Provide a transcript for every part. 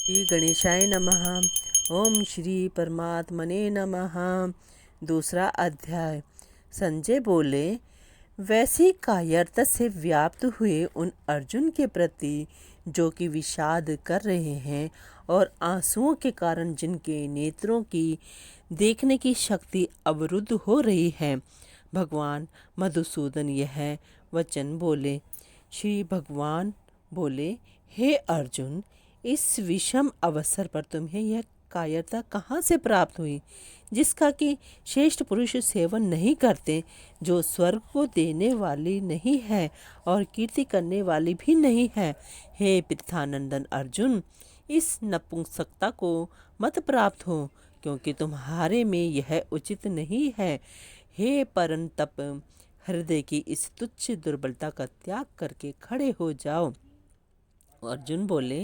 श्री गणेशाय नमः। ओम श्री परमात्मने नमः। दूसरा अध्याय। संजय बोले, वैसी कायरता से व्याप्त हुए उन अर्जुन के प्रति जो कि विषाद कर रहे हैं और आंसुओं के कारण जिनके नेत्रों की देखने की शक्ति अवरुद्ध हो रही है, भगवान मधुसूदन यह वचन बोले। श्री भगवान बोले, हे अर्जुन, इस विषम अवसर पर तुम्हें यह कायरता कहाँ से प्राप्त हुई, जिसका कि श्रेष्ठ पुरुष सेवन नहीं करते, जो स्वर्ग को देने वाली नहीं है और कीर्ति करने वाली भी नहीं है। हे पृथानंदन अर्जुन, इस नपुंसकता को मत प्राप्त हो, क्योंकि तुम्हारे में यह उचित नहीं है। हे परंतप, हृदय की इस तुच्छ दुर्बलता का त्याग करके खड़े हो जाओ। अर्जुन बोले,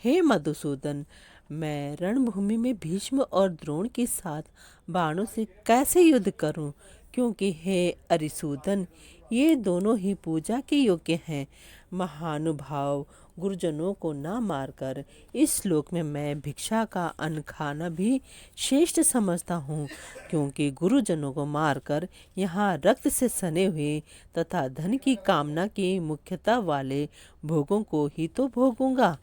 हे मधुसूदन, मैं रणभूमि में भीष्म और द्रोण के साथ बाणों से कैसे युद्ध करूं, क्योंकि हे अरिसूदन, ये दोनों ही पूजा के योग्य हैं। महानुभाव गुरुजनों को न मारकर इस श्लोक में मैं भिक्षा का अन्न खाना भी श्रेष्ठ समझता हूँ, क्योंकि गुरुजनों को मारकर यहाँ रक्त से सने हुए तथा धन की कामना की मुख्यता वाले भोगों को ही तो भोगूंगा।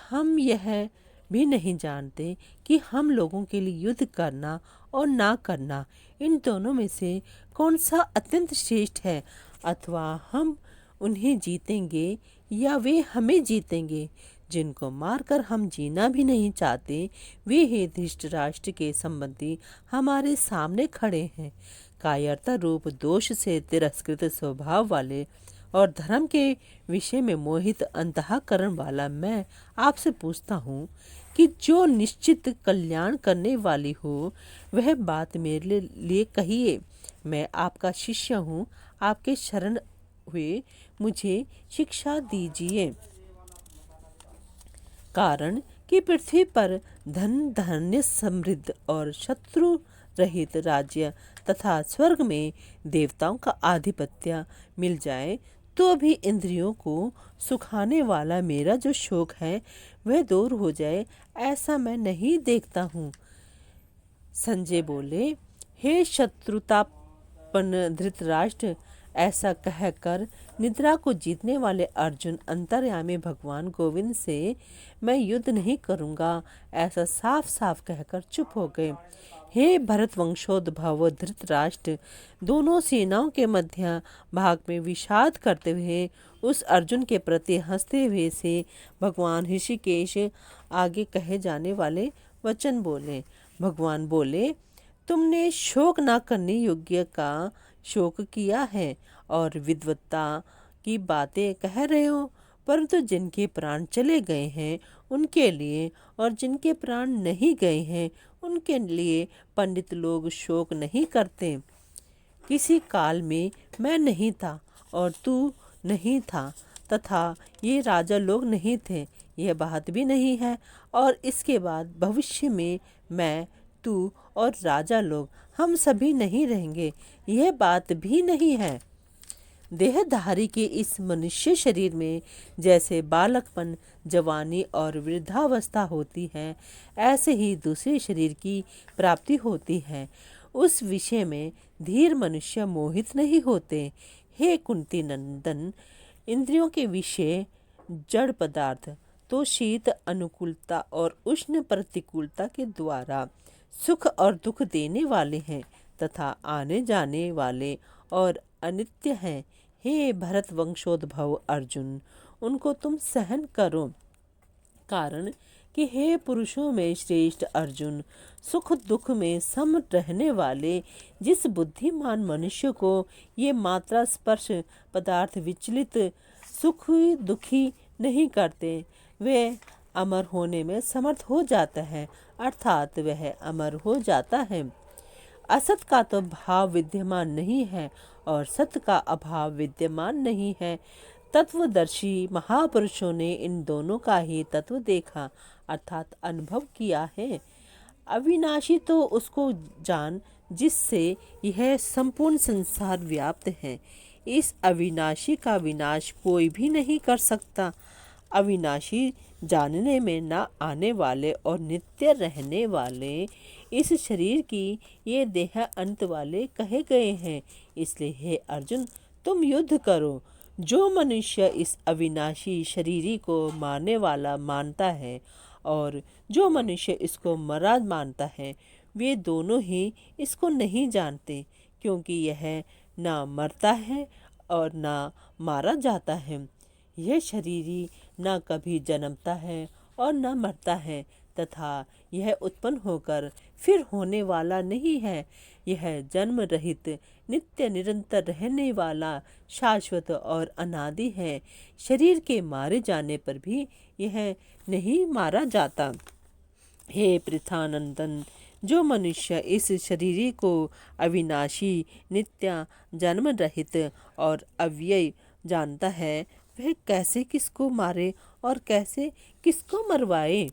हम यह भी नहीं जानते कि हम लोगों के लिए युद्ध करना और ना करना, इन दोनों में से कौन सा अत्यंत श्रेष्ठ है, अथवा हम उन्हें जीतेंगे या वे हमें जीतेंगे। जिनको मारकर हम जीना भी नहीं चाहते, वे हे धृतराष्ट्र के संबंधी हमारे सामने खड़े हैं। कायरता रूप दोष से तिरस्कृत स्वभाव वाले और धर्म के विषय में मोहित अंतःकरण वाला मैं आपसे पूछता हूँ कि जो निश्चित कल्याण करने वाली हो, वह बात मेरे लिए कहिए। मैं आपका शिष्य हूँ, आपके शरण हुए मुझे शिक्षा दीजिए। कारण कि पृथ्वी पर धन धान्य समृद्ध और शत्रु रहित राज्य तथा स्वर्ग में देवताओं का आधिपत्य मिल जाए, तो भी इंद्रियों को सुखाने वाला मेरा जो शोक है वह दूर हो जाए, ऐसा मैं नहीं देखता हूँ। संजय बोले, हे शत्रुतापन धृतराष्ट्र, ऐसा कहकर निद्रा को जीतने वाले अर्जुन अंतर्यामी भगवान गोविंद से मैं युद्ध नहीं करूंगा ऐसा साफ साफ कहकर चुप हो गए। हे भरत वंशोद्भव धृतराष्ट्र, दोनों सेनाओं के मध्य भाग में विषाद करते हुए उस अर्जुन के प्रति हंसते हुए से भगवान ऋषिकेश आगे कहे जाने वाले वचन बोले। भगवान बोले, तुमने शोक न करने योग्य का शोक किया है और विद्वत्ता की बातें कह रहे हो, परंतु जिनके प्राण चले गए हैं उनके लिए और जिनके प्राण नहीं गए हैं उनके लिए पंडित लोग शोक नहीं करते। किसी काल में मैं नहीं था और तू नहीं था, तथा ये राजा लोग नहीं थे, यह बात भी नहीं है, और इसके बाद भविष्य में मैं, तू और राजा लोग हम सभी नहीं रहेंगे, यह बात भी नहीं है। देहधारी के इस मनुष्य शरीर में जैसे बालकपन, जवानी और वृद्धावस्था होती है, ऐसे ही दूसरे शरीर की प्राप्ति होती है। उस विषय में धीर मनुष्य मोहित नहीं होते। हे कुंती नंदन, इंद्रियों के विषय जड़ पदार्थ तो शीत अनुकूलता और उष्ण प्रतिकूलता के द्वारा सुख और दुख देने वाले हैं तथा आने जाने वाले और अनित्य हैं। हे भरत वंशोद्भव अर्जुन, उनको तुम सहन करो। कारण कि हे पुरुषों में श्रेष्ठ अर्जुन, सुख दुख में सम रहने वाले जिस बुद्धिमान मनुष्य को ये मात्रा स्पर्श पदार्थ विचलित सुख दुखी नहीं करते, वे अमर होने में समर्थ हो जाता है, अर्थात वह अमर हो जाता है। असत का तो भाव विद्यमान नहीं है और सत्य का अभाव विद्यमान नहीं है। तत्वदर्शी महापुरुषों ने इन दोनों का ही तत्व देखा, अर्थात अनुभव किया है। अविनाशी तो उसको जान जिससे यह संपूर्ण संसार व्याप्त है। इस अविनाशी का विनाश कोई भी नहीं कर सकता। अविनाशी, जानने में न आने वाले और नित्य रहने वाले इस शरीर की ये देह अंत वाले कहे गए हैं। इसलिए हे अर्जुन, तुम युद्ध करो। जो मनुष्य इस अविनाशी शरीरी को मारने वाला मानता है और जो मनुष्य इसको मरा मानता है, वे दोनों ही इसको नहीं जानते, क्योंकि यह ना मरता है और ना मारा जाता है। यह शरीरी न कभी जन्मता है और न मरता है, तथा यह उत्पन्न होकर फिर होने वाला नहीं है। यह जन्म रहित, नित्य निरंतर रहने वाला, शाश्वत और अनादि है। शरीर के मारे जाने पर भी यह नहीं मारा जाता। हे पृथानंदन, जो मनुष्य इस शरीर को अविनाशी, नित्य, जन्म रहित और अव्यय जानता है, वह कैसे किसको मारे और कैसे किसको मरवाए।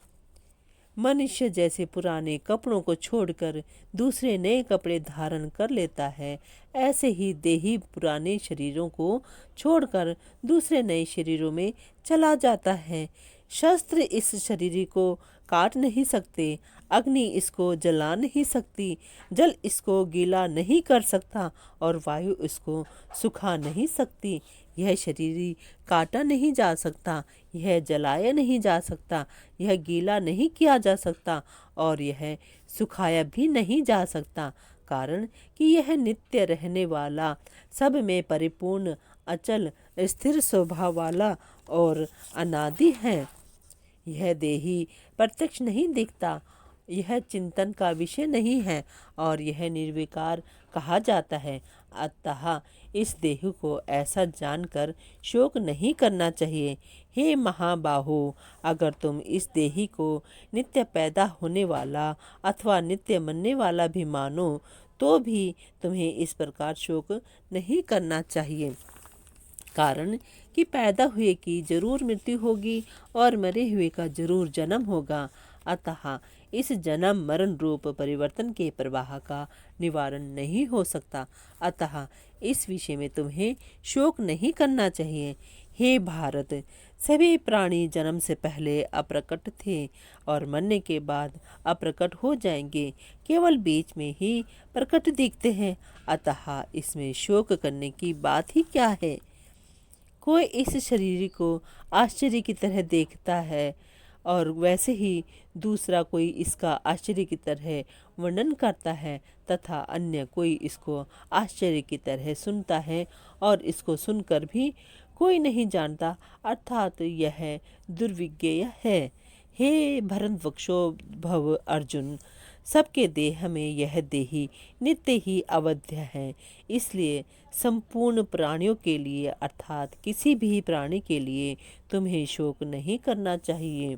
मनुष्य जैसे पुराने कपड़ों को छोड़कर दूसरे नए कपड़े धारण कर लेता है, ऐसे ही देही पुराने शरीरों को छोड़कर दूसरे नए शरीरों में चला जाता है। शस्त्र इस शरीर को काट नहीं सकते, अग्नि इसको जला नहीं सकती, जल इसको गीला नहीं कर सकता और वायु इसको सुखा नहीं सकती। यह शरीर काटा नहीं जा सकता, यह जलाया नहीं जा सकता, यह गीला नहीं किया जा सकता और यह सुखाया भी नहीं जा सकता, कारण कि यह नित्य रहने वाला, सब में परिपूर्ण, अचल, स्थिर स्वभाव वाला और अनादि है। यह देही प्रत्यक्ष नहीं दिखता, यह चिंतन का विषय नहीं है और यह निर्विकार कहा जाता है। अतः इस देह को ऐसा जानकर शोक नहीं करना चाहिए। हे महाबाहो, अगर तुम इस देही को नित्य पैदा होने वाला अथवा नित्य मरने वाला भी मानो, तो भी तुम्हें इस प्रकार शोक नहीं करना चाहिए, कारण कि पैदा हुए की जरूर मृत्यु होगी और मरे हुए का जरूर जन्म होगा। अतः इस जन्म मरण रूप परिवर्तन के प्रवाह का निवारण नहीं हो सकता। अतः इस विषय में तुम्हें शोक नहीं करना चाहिए। हे भारत, सभी प्राणी जन्म से पहले अप्रकट थे और मरने के बाद अप्रकट हो जाएंगे, केवल बीच में ही प्रकट दिखते हैं। अतः इसमें शोक करने की बात ही क्या है। कोई इस शरीर को आश्चर्य की तरह देखता है और वैसे ही दूसरा कोई इसका आश्चर्य की तरह वर्णन करता है, तथा अन्य कोई इसको आश्चर्य की तरह सुनता है और इसको सुनकर भी कोई नहीं जानता, अर्थात यह दुर्विज्ञेय है। हे भरतवक्षोभव अर्जुन, सबके देह में यह देही नित्य ही अवध्य है। इसलिए संपूर्ण प्राणियों के लिए अर्थात किसी भी प्राणी के लिए तुम्हें शोक नहीं करना चाहिए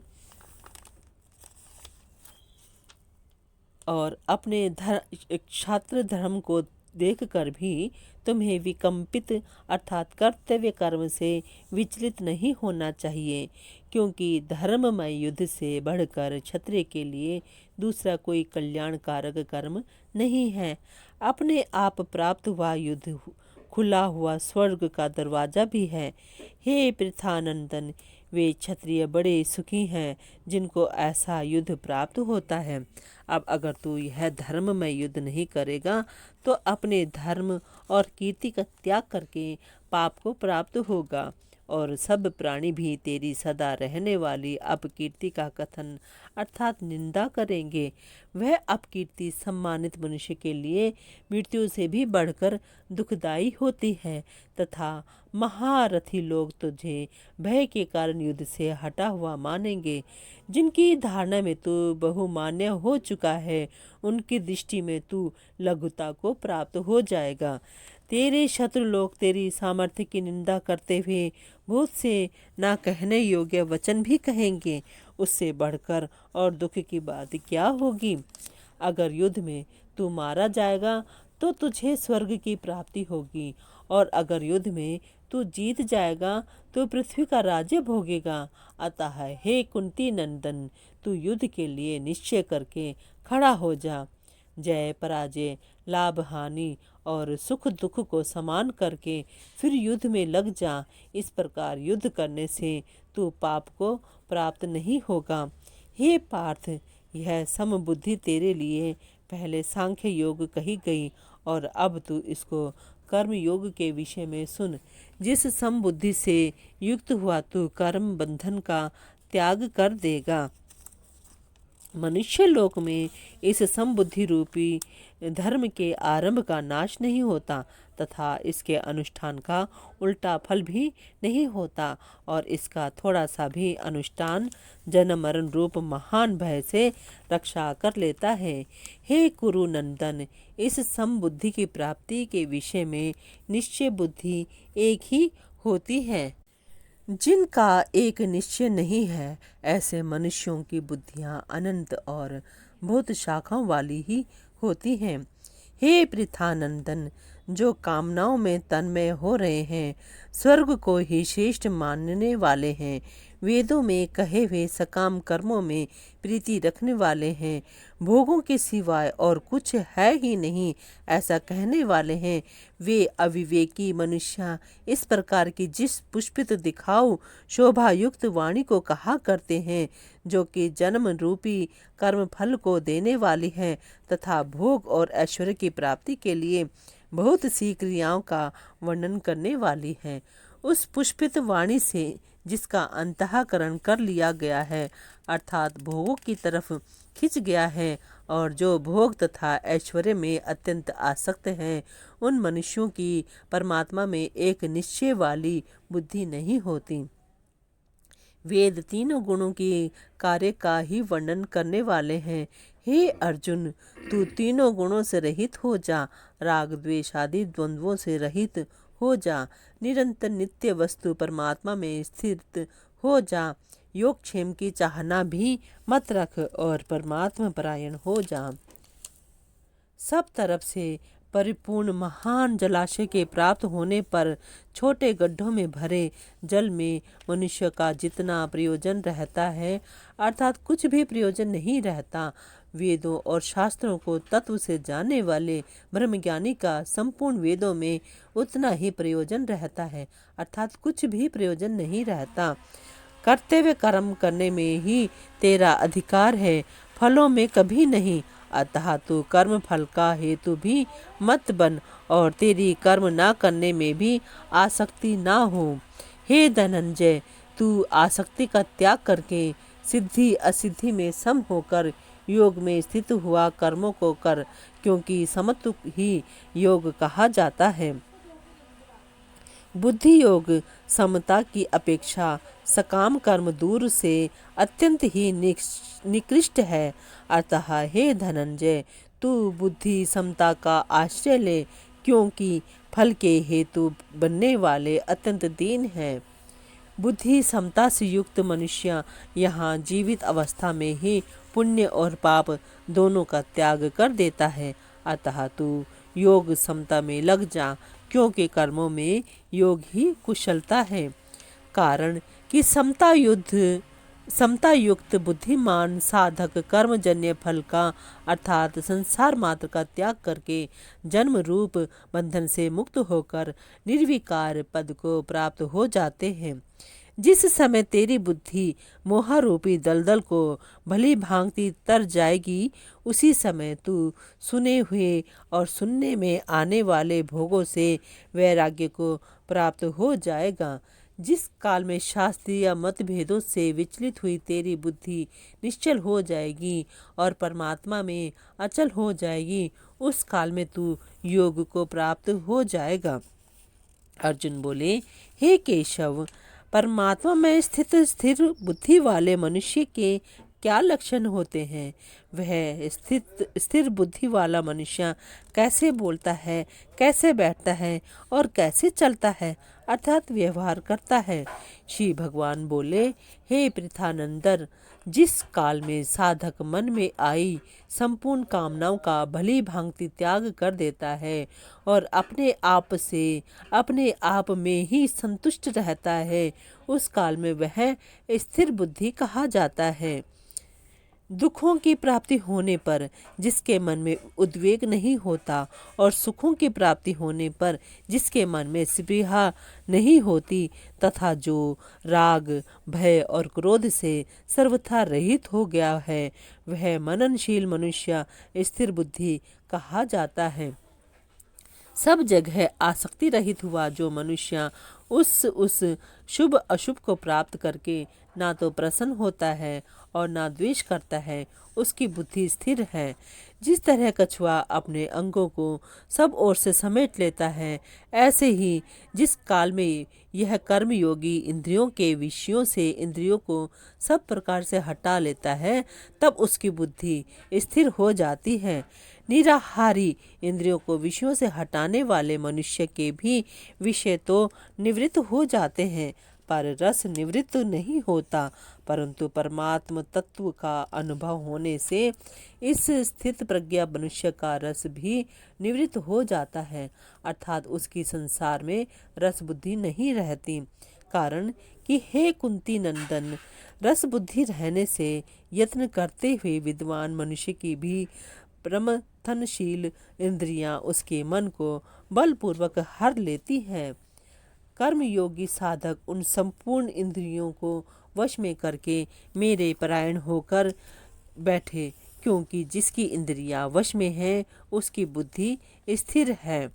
और अपने क्षात्र धर्म को देखकर भी तुम्हें विकम्पित अर्थात कर्तव्य कर्म से विचलित नहीं होना चाहिए, क्योंकि धर्ममय युद्ध से बढ़कर क्षत्रिय के लिए दूसरा कोई कल्याणकारक कर्म नहीं है। अपने आप प्राप्त हुआ युद्ध खुला हुआ स्वर्ग का दरवाजा भी है। हे पृथानंदन, वे क्षत्रिय बड़े सुखी हैं जिनको ऐसा युद्ध प्राप्त होता है। अब अगर तू यह धर्ममय युद्ध नहीं करेगा तो अपने धर्म और कीर्ति का त्याग करके पाप को प्राप्त होगा और सब प्राणी भी तेरी सदा रहने वाली अपकीर्ति का कथन अर्थात निंदा करेंगे। वह अपकीर्ति सम्मानित मनुष्य के लिए मृत्यु से भी बढ़कर दुखदायी होती है, तथा महारथी लोग तुझे भय के कारण युद्ध से हटा हुआ मानेंगे। जिनकी धारणा में तू बहुमान्य हो चुका है, उनकी दृष्टि में तू लघुता को प्राप्त हो जाएगा। तेरे शत्रु लोग तेरी सामर्थ्य की निंदा करते हुए बहुत से ना कहने योग्य वचन भी कहेंगे। उससे बढ़कर और दुख की बात क्या होगी। अगर युद्ध में तू मारा जाएगा तो तुझे स्वर्ग की प्राप्ति होगी, और अगर युद्ध में तू जीत जाएगा तो पृथ्वी का राज्य भोगेगा। अतः हे कुंती नंदन, तू युद्ध के लिए निश्चय करके खड़ा हो जा। जय पराजय, लाभ हानि और सुख दुख को समान करके फिर युद्ध में लग जा। इस प्रकार युद्ध करने से तू पाप को प्राप्त नहीं होगा। हे पार्थ, यह समबुद्धि तेरे लिए पहले सांख्य योग कही गई और अब तू इसको कर्म योग के विषय में सुन। जिस समबुद्धि से युक्त हुआ तू कर्म बंधन का त्याग कर देगा। मनुष्य लोक में इस समबुद्धि रूपी धर्म के आरंभ का नाश नहीं होता तथा इसके अनुष्ठान का उल्टा फल भी नहीं होता, और इसका थोड़ा सा भी अनुष्ठान जन्म मरण रूप महान भय से रक्षा कर लेता है। हे कुरु नंदन, इस समबुद्धि की प्राप्ति के विषय में निश्चय बुद्धि एक ही होती है। जिनका एक निश्चय नहीं है, ऐसे मनुष्यों की बुद्धियां अनंत और बहुत शाखाओं वाली ही होती हैं। हे पृथानंदन, जो कामनाओं में तन्मय हो रहे हैं, स्वर्ग को ही श्रेष्ठ मानने वाले हैं, वेदों में कहे हुए सकाम कर्मों में प्रीति रखने वाले हैं, भोगों के सिवाय और कुछ है ही नहीं ऐसा कहने वाले हैं, वे अविवेकी मनुष्य इस प्रकार की जिस पुष्पित दिखाऊ शोभा युक्त वाणी को कहा करते हैं, जो कि जन्म रूपी कर्म फल को देने वाली है तथा भोग और ऐश्वर्य की प्राप्ति के लिए बहुत सी क्रियाओं का वर्णन करने वाली है। उस पुष्पित वाणी से जिसका अंतःकरण कर लिया गया है, अर्थात भोगों की तरफ खिंच गया है, और जो भोग तथा ऐश्वर्य में अत्यंत आसक्त हैं, उन मनुष्यों की परमात्मा में एक निश्चय वाली बुद्धि नहीं होती। वेद तीनों गुणों की कार्य का ही वर्णन करने वाले हैं। हे अर्जुन, तू तीनों गुणों से रहित हो जा, राग द्वेष आदि द्वंद्वों से रहित हो जा, निरंतर नित्य वस्तु परमात्मा में स्थित हो जा, योगक्षेम की चाहना भी मत रख और परमात्मा परायण हो जा। सब तरफ से परिपूर्ण महान जलाशय के प्राप्त होने पर छोटे गड्ढों में भरे जल में मनुष्य का जितना प्रयोजन रहता है, अर्थात कुछ भी प्रयोजन नहीं रहता, वेदों और शास्त्रों को तत्व से जानने वाले ब्रह्मज्ञानी का संपूर्ण वेदों में उतना ही प्रयोजन रहता है, अर्थात कुछ भी प्रयोजन नहीं रहता। कर्तव्य कर्म करने में ही तेरा अधिकार है, फलों में कभी नहीं। अतः तू कर्म फल का हेतु भी मत बन और तेरी कर्म ना करने में भी आसक्ति ना हो। हे धनंजय, तू आसक्ति का त्याग करके सिद्धि असिद्धि में सम होकर योग में स्थित हुआ कर्मों को कर, क्योंकि समत्व ही योग कहा जाता है। बुद्धि योग समता की अपेक्षा सकाम कर्म दूर से अत्यंत ही निकृष्ट है। अतः हे धनंजय, तू बुद्धि समता का आश्रय ले, क्योंकि फल के हेतु बनने वाले अत्यंत दीन है। बुद्धि समता से युक्त मनुष्य यहाँ जीवित अवस्था में ही पुण्य और पाप दोनों का त्याग कर देता है। अतः तू योग समता में लग जा, क्योंकि कर्मों में योग ही कुशलता है। कारण कि समता युक्त बुद्धिमान साधक कर्मजन्य फल का अर्थात संसार मात्र का त्याग करके जन्म रूप बंधन से मुक्त होकर निर्विकार पद को प्राप्त हो जाते हैं। जिस समय तेरी बुद्धि मोहारूपी दलदल को भली भांति तर जाएगी, उसी समय तू सुने हुए और सुनने में आने वाले भोगों से वैराग्य को प्राप्त हो जाएगा। जिस काल में शास्त्रीय मतभेदों से विचलित हुई तेरी बुद्धि निश्चल हो जाएगी और परमात्मा में अचल हो जाएगी, उस काल में तू योग को प्राप्त हो जाएगा। अर्जुन बोले, हे केशव, परमात्मा में स्थित स्थिर बुद्धि वाले मनुष्य के क्या लक्षण होते हैं? वह स्थिर बुद्धि वाला मनुष्य कैसे बोलता है, कैसे बैठता है और कैसे चलता है, अर्थात व्यवहार करता है? श्री भगवान बोले, हे पृथानंदन, जिस काल में साधक मन में आई संपूर्ण कामनाओं का भली भांति त्याग कर देता है और अपने आप में ही संतुष्ट रहता है, उस काल में वह स्थिर बुद्धि कहा जाता है। दुखों की प्राप्ति होने पर जिसके मन में उद्वेग नहीं होता और सुखों की प्राप्ति होने पर जिसके मन में स्पृहा नहीं होती, तथा जो राग भय और क्रोध से सर्वथा रहित हो गया है, वह मननशील मनुष्य स्थिर बुद्धि कहा जाता है। सब जगह आसक्ति रहित हुआ जो मनुष्य उस शुभ अशुभ को प्राप्त करके ना तो प्रसन्न होता है और ना द्वेष करता है, उसकी बुद्धि स्थिर है। जिस तरह कछुआ अपने अंगों को सब ओर से समेट लेता है, ऐसे ही जिस काल में यह कर्मयोगी इंद्रियों के विषयों से इंद्रियों को सब प्रकार से हटा लेता है, तब उसकी बुद्धि स्थिर हो जाती है। निराहारी इंद्रियों को विषयों से हटाने वाले मनुष्य के भी विषय तो निवृत्त हो जाते हैं, पर रस निवृत्त नहीं होता, परंतु परमात्म तत्व का अनुभव होने से इस स्थित प्रज्ञा मनुष्य का रस भी निवृत्त हो जाता है, अर्थात उसकी संसार में रस बुद्धि नहीं रहती। कारण कि हे कुंती नंदन, रस बुद्धि रहने से यत्न करते हुए विद्वान मनुष्य की भी प्रमथनशील इंद्रियां उसके मन को बलपूर्वक हर लेती हैं। कर्मयोगी साधक उन संपूर्ण इंद्रियों को वश में करके मेरे परायण होकर बैठे, क्योंकि जिसकी इंद्रियां वश में है उसकी बुद्धि स्थिर है।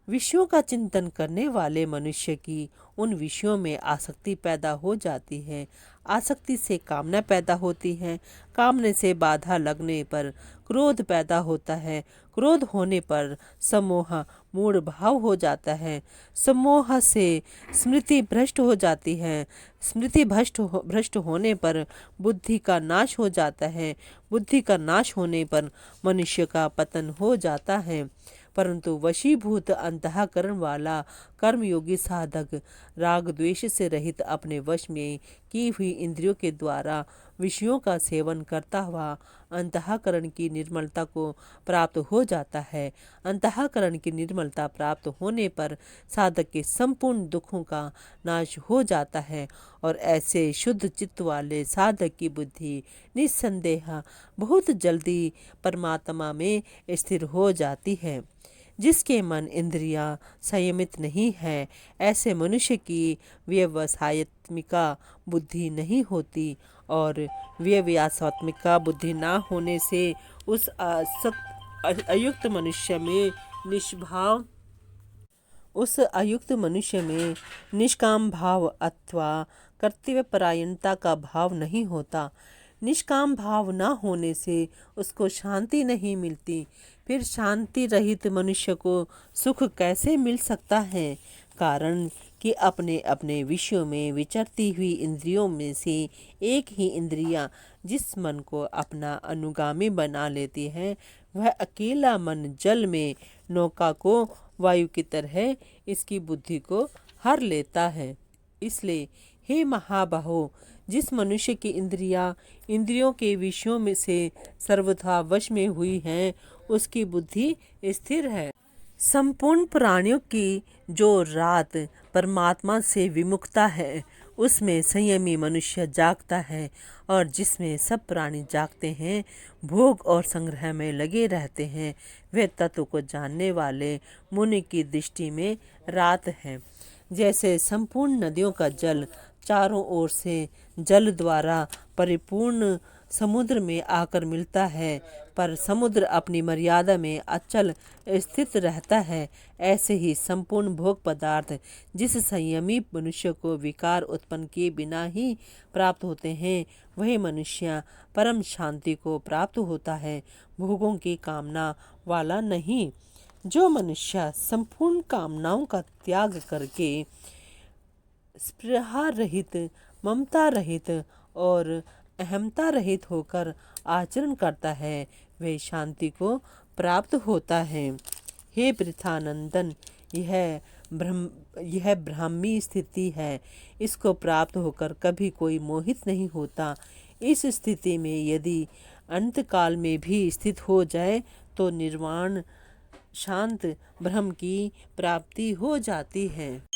विषयों का चिंतन करने वाले मनुष्य की उन विषयों में आसक्ति पैदा हो जाती है। आसक्ति से कामना पैदा होती है, कामने से बाधा लगने पर क्रोध पैदा होता है, क्रोध होने पर सम्मोह मूढ़ भाव हो जाता है, सम्मोह से स्मृति भ्रष्ट हो जाती है, स्मृति भ्रष्ट होने पर बुद्धि का नाश हो जाता है, बुद्धि का नाश होने पर मनुष्य का पतन हो जाता है। परंतु वशीभूत अंतःकरण वाला कर्मयोगी साधक राग द्वेष से रहित अपने वश में की हुई इंद्रियों के द्वारा विषयों का सेवन करता हुआ अंतःकरण की निर्मलता को प्राप्त हो जाता है। अंतःकरण की निर्मलता प्राप्त होने पर साधक के संपूर्ण दुखों का नाश हो जाता है और ऐसे शुद्ध चित्त वाले साधक की बुद्धि निस्संदेह बहुत जल्दी परमात्मा में स्थिर हो जाती है। जिसके मन इंद्रियां संयमित नहीं है, ऐसे मनुष्य की व्यवसायत्मिका बुद्धि नहीं होती और व्यवसायत्मिका बुद्धि ना होने से उस अयुक्त मनुष्य में निष्काम भाव अथवा कर्तव्य परायणता का भाव नहीं होता। निष्काम भाव न होने से उसको शांति नहीं मिलती। फिर शांति रहित मनुष्य को सुख कैसे मिल सकता है? कारण कि अपने अपने विषयों में विचरती हुई इंद्रियों में से एक ही इंद्रियां जिस मन को अपना अनुगामी बना लेती है, वह अकेला मन जल में नौका को वायु की तरह इसकी बुद्धि को हर लेता है। इसलिए हे महाबाहो, जिस मनुष्य की इंद्रियों के विषयों में से सर्वथा वश में हुई हैं, उसकी बुद्धि स्थिर है। संपूर्ण प्राणियों की जो रात परमात्मा से विमुखता है, उसमें संयमी मनुष्य जागता है, और जिसमें सब प्राणी जागते हैं, भोग और संग्रह में लगे रहते हैं, वे तत्व को जानने वाले मुनि की दृष्टि में रात है। जैसे संपूर्ण नदियों का जल चारों ओर से जल द्वारा परिपूर्ण समुद्र में आकर मिलता है, पर समुद्र अपनी मर्यादा में अचल स्थित रहता है, ऐसे ही संपूर्ण भोग पदार्थ जिस संयमी मनुष्य को विकार उत्पन्न किए बिना ही प्राप्त होते हैं, वही मनुष्य परम शांति को प्राप्त होता है, भोगों की कामना वाला नहीं। जो मनुष्य संपूर्ण कामनाओं का त्याग करके स्पृहा रहित, ममता रहित और अहमता रहित होकर आचरण करता है, वे शांति को प्राप्त होता है। हे पृथानंदन, यह ब्राह्मी स्थिति है। इसको प्राप्त होकर कभी कोई मोहित नहीं होता। इस स्थिति में यदि अंतकाल में भी स्थित हो जाए तो निर्वाण शांत ब्रह्म की प्राप्ति हो जाती है।